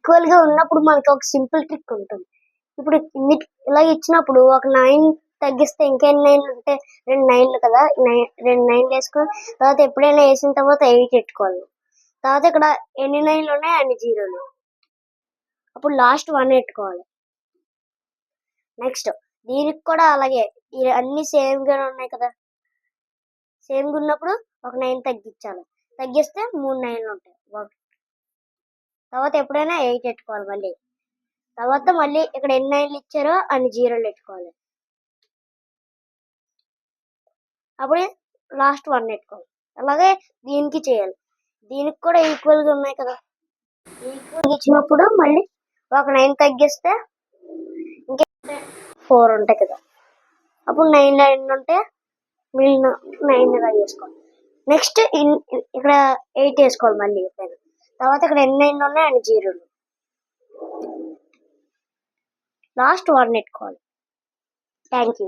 Equal గా ఉన్నప్పుడు మనకి ఒక సింపుల్ ట్రిక్ ఉంటుంది. ఇప్పుడు ఇలా ఇచ్చినప్పుడు ఒక 9 తగ్గిస్తే ఇంకెన్ని 9 ఉంటే 2 9లు కదా, 2 9లు వేసుకొని తర్వాత ఎప్పుడైనా వేసిన తర్వాత 8 పెట్టుకోవాలి. తర్వాత ఇక్కడ ఎన్ని 9లు ఉన్నాయి అన్ని జీరోలు, అప్పుడు లాస్ట్ 1 పెట్టుకోవాలి. నెక్స్ట్ దీనికి కూడా అలాగే, అన్ని సేమ్ గానే ఉన్నాయి కదా, సేమ్ గా ఉన్నప్పుడు ఒక 9 తగ్గించాలి. తగ్గిస్తే 3 9లు ఉంటాయి. తర్వాత ఎప్పుడైనా 8 పెట్టుకోవాలి. మళ్ళీ తర్వాత మళ్ళీ ఇక్కడ ఎన్ని 9లు ఇచ్చారో అన్ని జీరోలు పెట్టుకోవాలి. అప్పుడే లాస్ట్ 1 పెట్టుకోవాలి. అలాగే దీనికి చేయాలి. దీనికి కూడా ఈక్వల్ గా ఉన్నాయి కదా, ఈక్వల్ ఇచ్చినప్పుడు మళ్ళీ ఒక 9 తగ్గిస్తే ఇంకే 4 ఉంటాయి కదా, అప్పుడు 9 9 ఉంటే మిగిలిన 9 వేసుకోవాలి. నెక్స్ట్ ఇక్కడ 8 వేసుకోవాలి. మళ్ళీ తర్వాత ఇక్కడ ఎన్ని 9లు ఉన్నాయి అన్ని జీరోలు, లాస్ట్ 1 పెట్టుకోవాలి. Thank you.